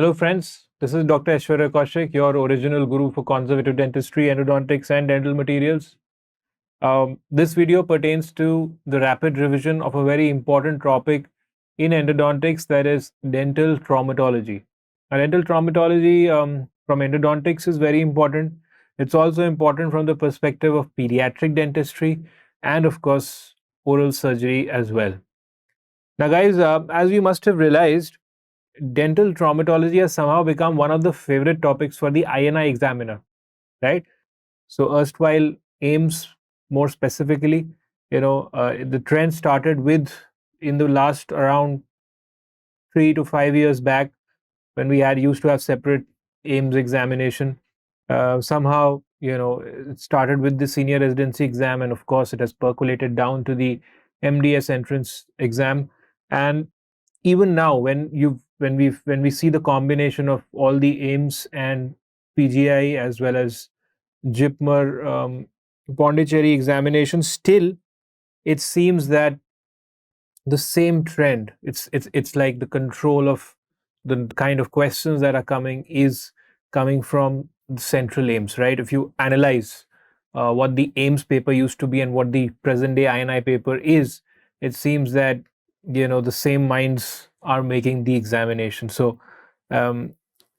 Hello friends, this is Dr. Aishwarya Kaushik, your original guru for conservative dentistry, endodontics and dental materials. This video pertains to the rapid revision of a very important topic in endodontics, that is dental traumatology. Dental traumatology from endodontics is very important. It's also important from the perspective of pediatric dentistry and of course oral surgery as well. Now guys, as you must have realized, dental traumatology has somehow become one of the favorite topics for the INI examiner, right? So erstwhile AIMS, more specifically, the trend started with in the last around 3 to 5 years back, when we had used to have separate AIMS examination. Somehow, it started with the senior residency exam, and of course, it has percolated down to the MDS entrance exam. And even now, when we see the combination of all the AIMS and PGI as well as JIPMER Pondicherry examination, still it seems that the same trend, it's like the control of the kind of questions that are coming is coming from the central AIMS, right? If you analyze what the AIMS paper used to be and what the present day INI paper is, it seems that the same minds are making the examination. So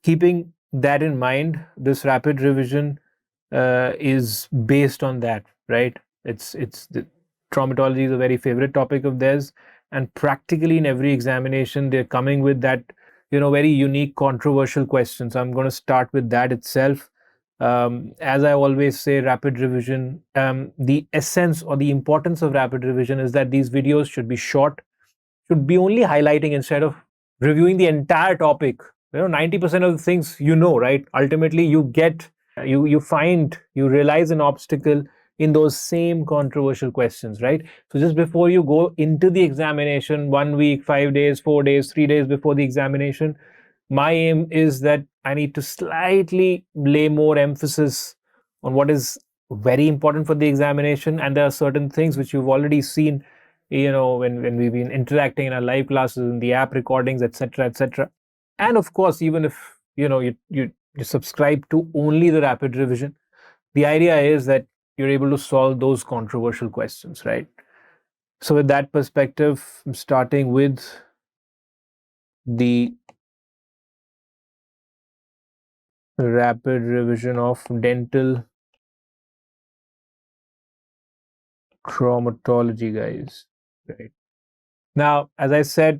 keeping that in mind, this rapid revision is based on that, right? It's the traumatology is a very favorite topic of theirs, and practically in every examination they're coming with that very unique controversial questions. I'm going to start with that itself. As I always say, rapid revision, the essence or the importance of rapid revision is that these videos should be short, should be only highlighting instead of reviewing the entire topic. 90% of the things, right? Ultimately you get you find, you realize an obstacle in those same controversial questions, right? So just before you go into the examination, 1 week, 5 days, 4 days, 3 days before the examination, my aim is that I need to slightly lay more emphasis on what is very important for the examination. And there are certain things which you've already seen, when we've been interacting in our live classes, in the app recordings, etc., etc. And of course, even if you subscribe to only the rapid revision, the idea is that you're able to solve those controversial questions, right? So with that perspective, I'm starting with the rapid revision of dental traumatology, guys. Right. Now, as I said,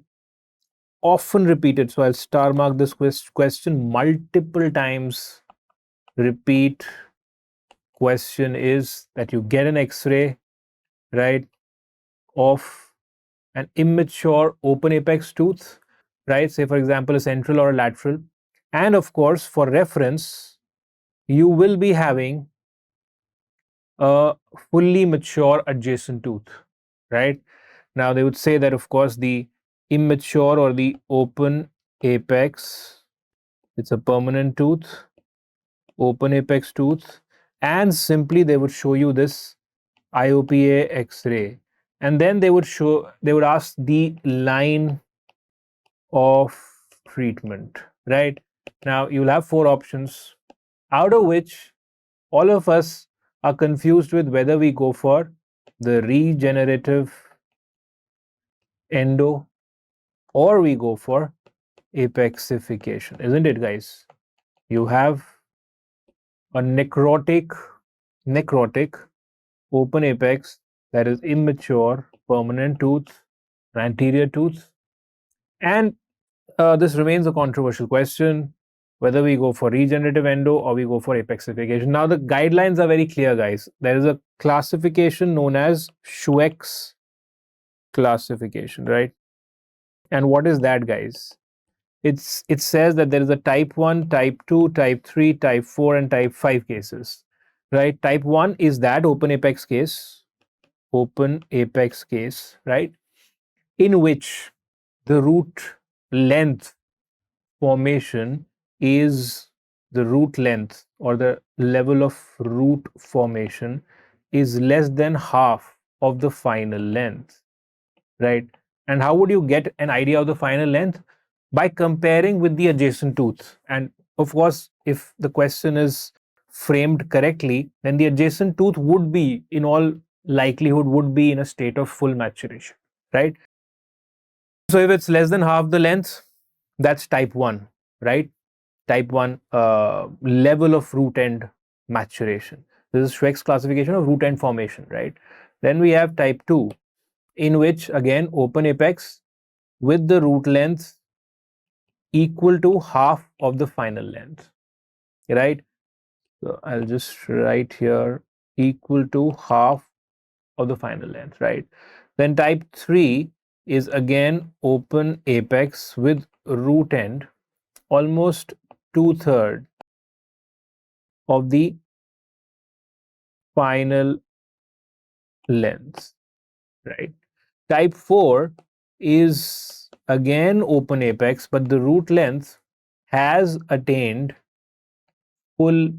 often repeated, so I'll star mark this question multiple times. Repeat question is that you get an X-ray, right, of an immature open apex tooth, right? Say, for example, a central or a lateral. And of course, for reference, you will be having a fully mature adjacent tooth, right? Now, they would say that, of course, the immature or the open apex, it's a permanent tooth, open apex tooth, and simply they would show you this IOPA X-ray, and then they would ask the line of treatment, right? Now you'll have 4 options, out of which all of us are confused with whether we go for the regenerative endo or we go for apexification, isn't it, guys? You have a necrotic open apex, that is immature permanent tooth, anterior tooth, and this remains a controversial question whether we go for regenerative endo or we go for apexification. Now the guidelines are very clear, guys. There is a classification known as Schweck's classification, right? And what is that, guys? It says that there is a type 1, type 2, type 3, type 4 and type 5 cases, right? Type 1 is that open apex case, right, in which the root length formation is the root length or the level of root formation is less than half of the final length, right? And how would you get an idea of the final length? by comparing with the adjacent tooth. And of course, if the question is framed correctly, then the adjacent tooth would be, in all likelihood, would be in a state of full maturation, right? So if it's less than half the length, that's type 1, right? Type 1 level of root end maturation. This is Schweck's classification of root end formation, right? Then we have type 2, in which again open apex with the root length equal to half of the final length, right? So I'll just write here equal to half of the final length, right? Then type 3 is again open apex with root end almost 2/3 of the final length, right? Type 4 is again open apex, but the root length has attained full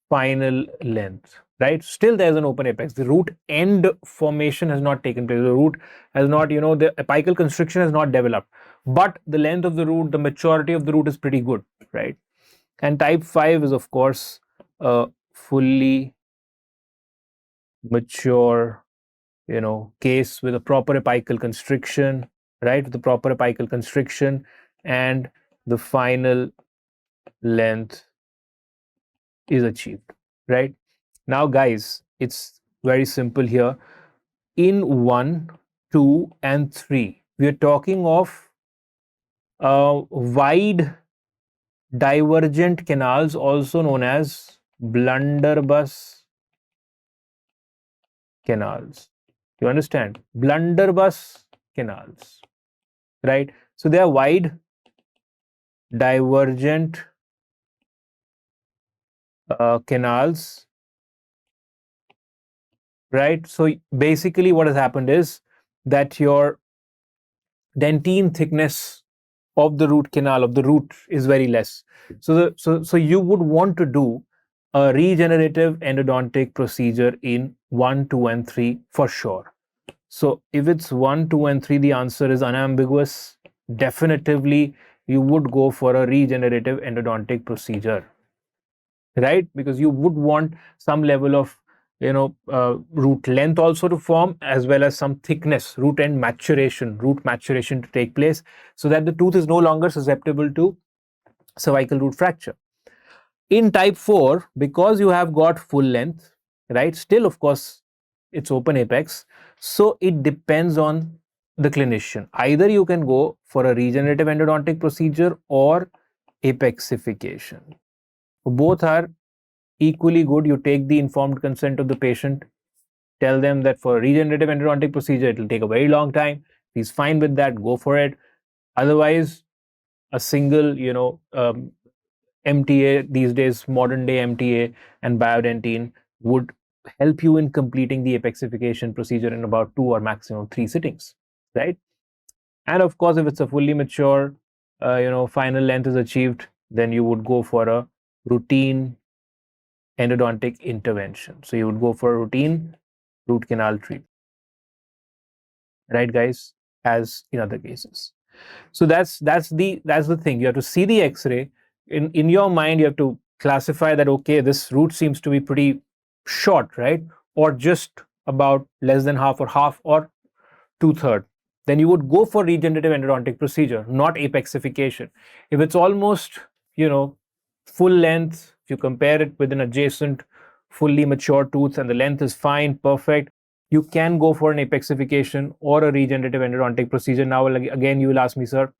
final length, right? Still there's an open apex. The root end formation has not taken place. The root has not, the apical constriction has not developed, but the length of the root, the maturity of the root is pretty good, right? And type 5 is of course a fully mature case with a proper apical constriction, right? With the proper apical constriction, and the final length is achieved, right? Now guys, it's very simple here. In 1, 2 and 3, we are talking of wide divergent canals, also known as blunderbuss canals. You understand? Blunderbuss canals, right? So they are wide divergent canals, right? So basically what has happened is that your dentin thickness of the root canal of the root is very less. So you would want to do a regenerative endodontic procedure in 1, 2 and 3 for sure. So if it's 1, 2 and 3, the answer is unambiguous. Definitively you would go for a regenerative endodontic procedure, right? Because you would want some level of root length also to form, as well as some thickness, root maturation to take place, so that the tooth is no longer susceptible to cervical root fracture. In type 4, because you have got full length, right, still of course it's open apex, so it depends on the clinician. Either you can go for a regenerative endodontic procedure or apexification. Both are equally good. You take the informed consent of the patient, tell them that for a regenerative endodontic procedure it will take a very long time. He's fine with that, go for it. Otherwise, a single MTA, these days modern day MTA and Biodentin, would help you in completing the apexification procedure in about 2 or maximum 3 sittings, right? And of course, if it's a fully mature final length is achieved, then you would go for a routine endodontic intervention. So you would go for a routine root canal treatment, right guys, as in other cases. So that's the thing. You have to see the x-ray. In your mind, you have to classify that, okay, this root seems to be pretty short, right? Or just about less than half or 2/3. Then you would go for regenerative endodontic procedure, not apexification. If it's almost, full length, if you compare it with an adjacent fully mature tooth and the length is fine, perfect, you can go for an apexification or a regenerative endodontic procedure. Now, again, you will ask me, sir,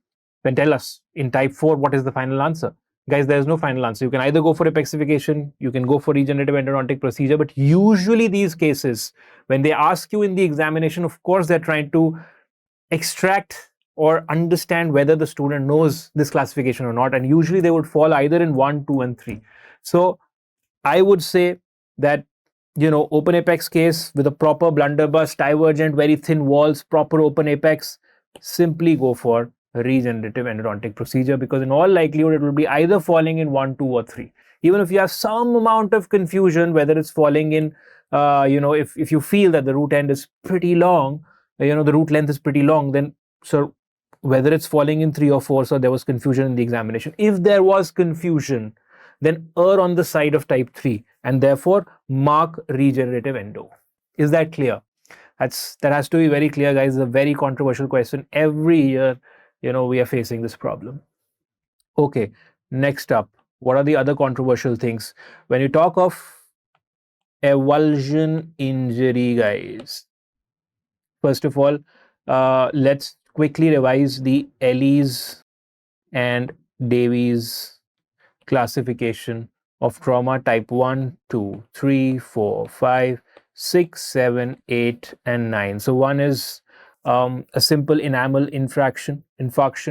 then tell us in type 4, what is the final answer? Guys, there's no final answer. You can either go for apexification, you can go for regenerative endodontic procedure, but usually these cases, when they ask you in the examination, of course, they're trying to extract or understand whether the student knows this classification or not, and usually they would fall either in 1, 2 and 3. So I would say that open apex case with a proper blunderbuss, divergent, very thin walls, proper open apex, simply go for a regenerative endodontic procedure, because in all likelihood it will be either falling in 1, 2 or 3. Even if you have some amount of confusion whether it's falling in if you feel that the root end is pretty long, the root length is pretty long, then, sir, whether it's falling in 3 or 4, so there was confusion in the examination. If there was confusion, then err on the side of type 3 and therefore mark regenerative endo. Is that clear? That has to be very clear, guys. It's a very controversial question. Every year, we are facing this problem. Okay, next up, what are the other controversial things? When you talk of avulsion injury, guys, first of all, let's quickly revise the Ellis and Davies classification of trauma type 1, 2, 3, 4, 5, 6, 7, 8, and 9. So one is a simple enamel infarction,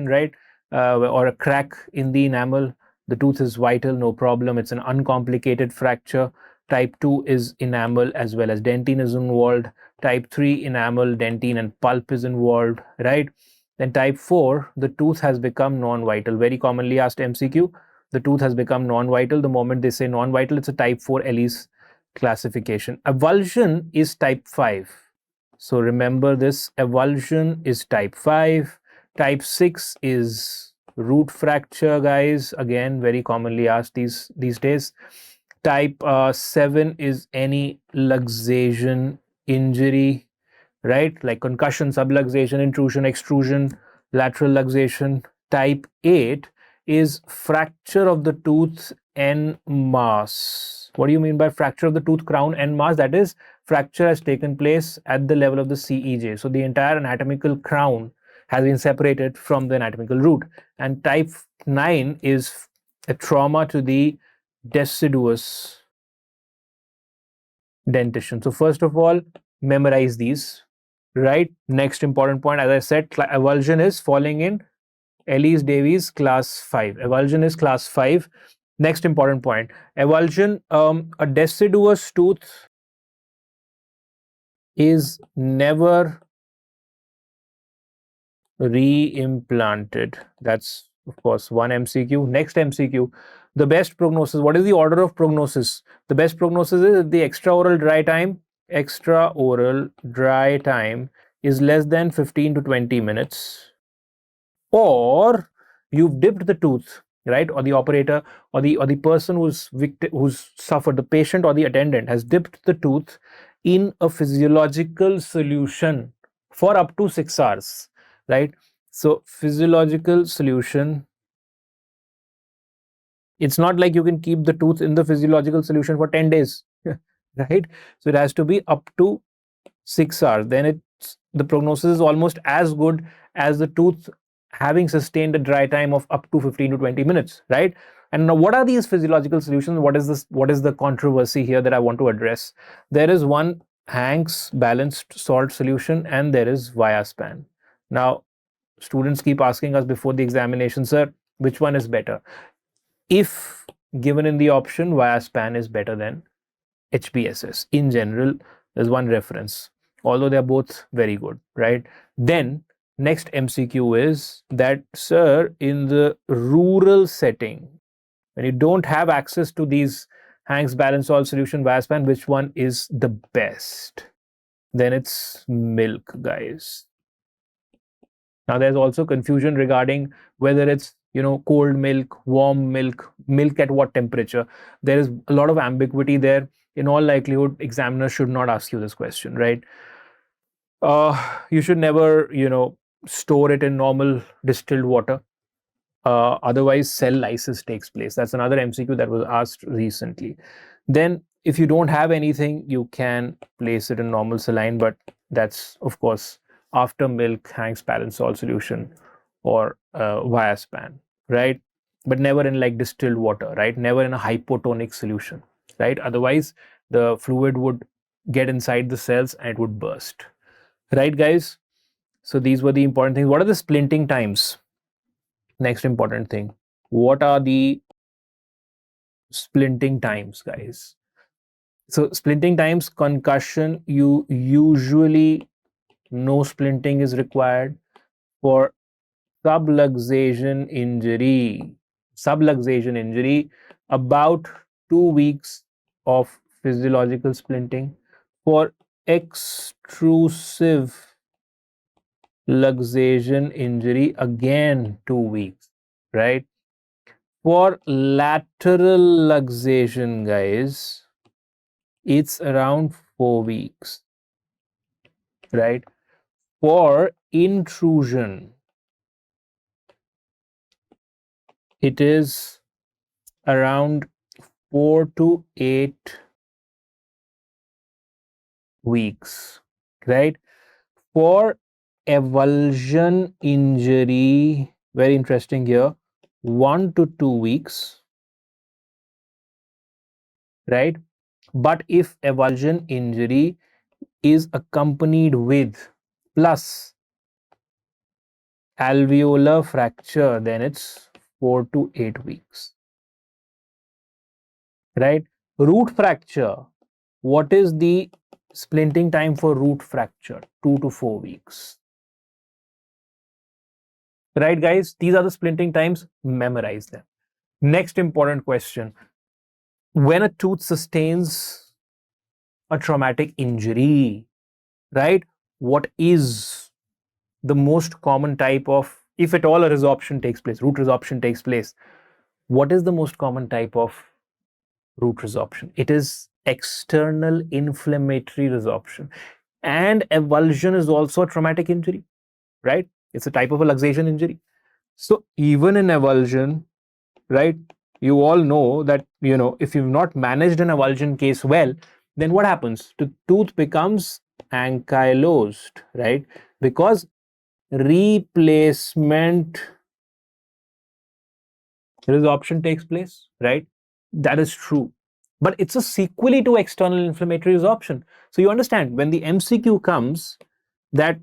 right? Or a crack in the enamel. The tooth is vital, no problem. It's an uncomplicated fracture. Type 2 is enamel as well as dentin is involved. Type 3, enamel, dentin, and pulp is involved, right? Then type 4, the tooth has become non-vital. Very commonly asked MCQ. The tooth has become non-vital. The moment they say non-vital, it's a type 4 Ellis classification. Avulsion is type 5. So remember this, avulsion is type 5. Type 6 is root fracture, guys. Again, very commonly asked these days. Type 7 is any luxation injury, right? Like concussion, subluxation, intrusion, extrusion, lateral luxation. Type 8 is fracture of the tooth en masse. What do you mean by fracture of the tooth crown en masse? That is, fracture has taken place at the level of the CEJ. So the entire anatomical crown has been separated from the anatomical root. And type 9 is a trauma to the deciduous dentition. So first of all, memorize these, right? Next important point, as I said, avulsion is falling in Ellis Davies class 5. Avulsion is class 5. Next important point, avulsion, a deciduous tooth is never re-implanted. That's of course one MCQ. Next MCQ, the best prognosis. What is the order of prognosis? The best prognosis is the extraoral dry time is less than 15 to 20 minutes, or you've dipped the tooth, right? Or the operator or the person who's suffered, the patient or the attendant has dipped the tooth in a physiological solution for up to 6 hours, right? So physiological solution, it's not like you can keep the tooth in the physiological solution for 10 days, right? So it has to be up to 6 hours. Then the prognosis is almost as good as the tooth having sustained a dry time of up to 15 to 20 minutes, right? And now, what are these physiological solutions? What is the controversy here that I want to address? There is one Hank's balanced salt solution and there is Viaspan. Now, students keep asking us before the examination, sir, which one is better? If given in the option, Viaspan is better than HBSS. In general, there's one reference, although they're both very good, right? Then next MCQ is that, sir, in the rural setting, when you don't have access to these Hank's balanced salt solution, Viaspan, which one is the best? Then it's milk, guys. Now there's also confusion regarding whether it's cold milk, warm milk, milk at what temperature. There is a lot of ambiguity there. In all likelihood, examiners should not ask you this question, right? You should never store it in normal distilled water. Otherwise cell lysis takes place. That's another MCQ that was asked recently. Then if you don't have anything, you can place it in normal saline, but that's of course after milk, Hank's balanced salt solution or Viaspan, right? But never in like distilled water, right? Never in a hypotonic solution, right? Otherwise the fluid would get inside the cells and it would burst, right, guys? So these were the important things. What are the splinting times? Next important thing, what are the splinting times, guys? So splinting times, concussion, you usually no splinting is required. For subluxation injury, about 2 weeks of physiological splinting. For extrusive luxation injury, again 2 weeks, right? For lateral luxation, guys, it's around 4 weeks, right? For intrusion, it is around 4 to 8 weeks, right? For avulsion injury, very interesting here, 1 to 2 weeks, right? But if avulsion injury is accompanied with plus alveolar fracture, then it's 4 to 8 weeks, right? Root fracture, what is the splinting time for root fracture? 2 to 4 weeks, right, guys? These are the splinting times, memorize them. Next important question, when a tooth sustains a traumatic injury, right, what is the most common type of, if at all a resorption takes place, root resorption takes place, what is the most common type of root resorption? It is external inflammatory resorption. And avulsion is also a traumatic injury, right? It's a type of a luxation injury. So even in avulsion, right, you all know that, if you've not managed an avulsion case well, then what happens? The tooth becomes ankylosed, right? Because replacement resorption takes place, right? That is true. But it's a sequelae to external inflammatory resorption. So you understand when the MCQ comes, that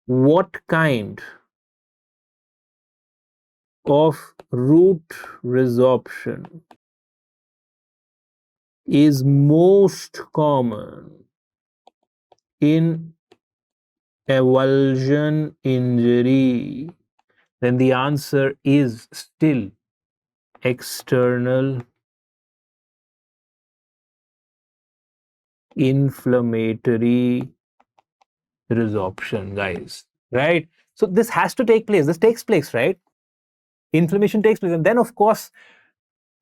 what kind of root resorption is most common in avulsion injury, then the answer is still external inflammatory resorption, guys, right? So this has to take place. This takes place, right? Inflammation takes place. And then, of course,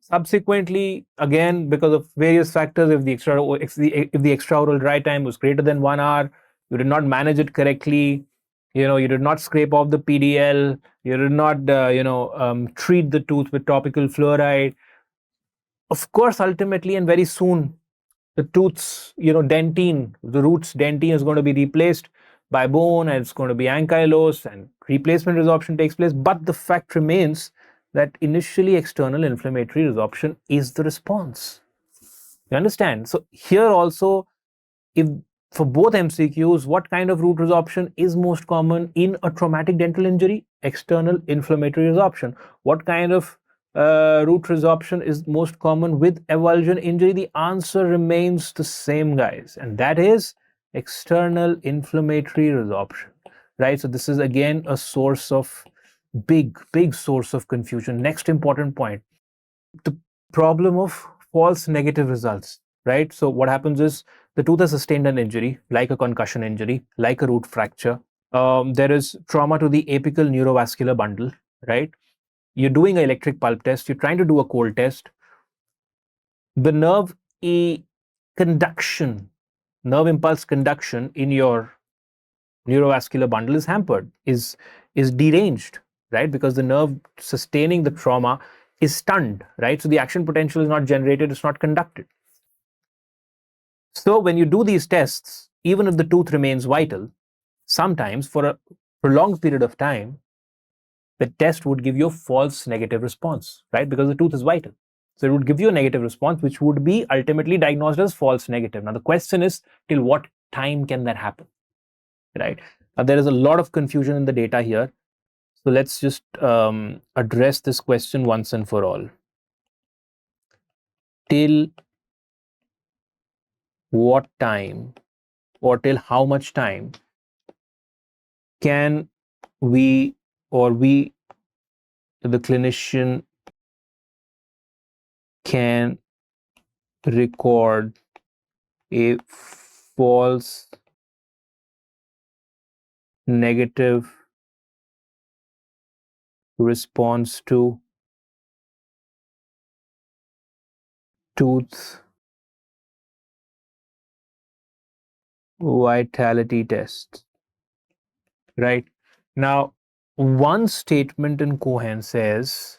subsequently, again, because of various factors, if the extraoral dry time was greater than 1 hour, you did not manage it correctly, you did not scrape off the PDL, you did not, treat the tooth with topical fluoride. Of course, ultimately and very soon, the tooth's, dentin, the root's dentin is going to be replaced by bone, and it's going to be ankylosed, and replacement resorption takes place. But the fact remains that initially external inflammatory resorption is the response. You understand? So here also, if for both MCQs, what kind of root resorption is most common in a traumatic dental injury? External inflammatory resorption. What kind of root resorption is most common with avulsion injury? The answer remains the same, guys, and that is external inflammatory resorption, right? So this is again a source of big source of confusion. Next important point, the problem of false negative results, right? So what happens is the tooth has sustained an injury, like a concussion injury, like a root fracture. There is trauma to the apical neurovascular bundle, right? You're doing an electric pulp test, you're trying to do a cold test. The conduction, nerve impulse conduction in your neurovascular bundle is hampered, is deranged, right? Because the nerve sustaining the trauma is stunned, right? So the action potential is not generated, it's not conducted. So when you do these tests, even if the tooth remains vital, sometimes for a prolonged period of time, the test would give you a false negative response, right? Because the tooth is vital. So it would give you a negative response, which would be ultimately diagnosed as false negative. Now, the question is, till what time can that happen, right? Now, there is a lot of confusion in the data here. So let's just address this question once and for all. Till what time or till how much time can we, or we, the clinician, can record a false negative response to tooth vitality test. Right? Now, one statement in Cohen says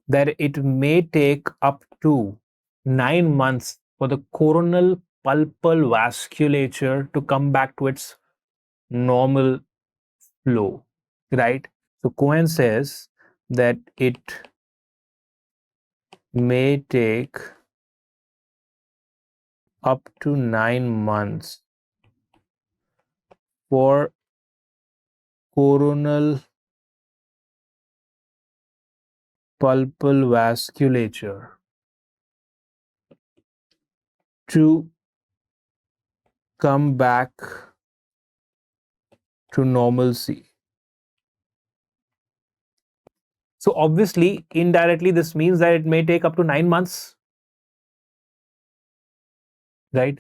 that it may take up to 9 months for the coronal pulpal vasculature to come back to its normal flow, right? So Cohen says that it may take up to 9 months for coronal pulpal vasculature to come back to normalcy. So obviously, indirectly, this means that it may take up to 9 months, right?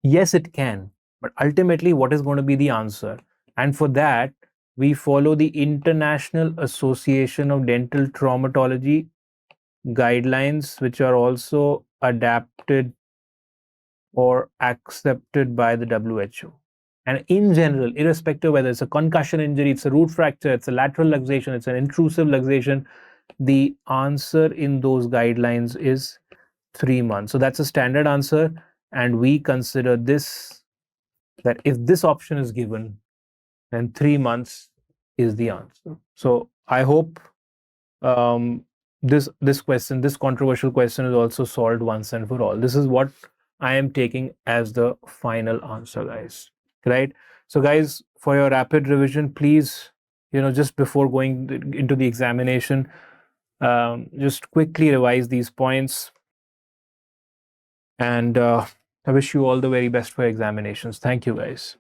Yes, it can. But ultimately, what is going to be the answer? And for that, we follow the International Association of Dental Traumatology guidelines, which are also adapted or accepted by the WHO. And in general, irrespective whether it's a concussion injury, it's a root fracture, it's a lateral luxation, it's an intrusive luxation, the answer in those guidelines is 3 months. So that's a standard answer. And we consider this, that if this option is given, then 3 months is the answer. So I hope this question, this controversial question, is also solved once and for all. This is what I am taking as the final answer, guys. Right? So, guys, for your rapid revision, please, just before going into the examination, just quickly revise these points. And I wish you all the very best for your examinations. Thank you, guys.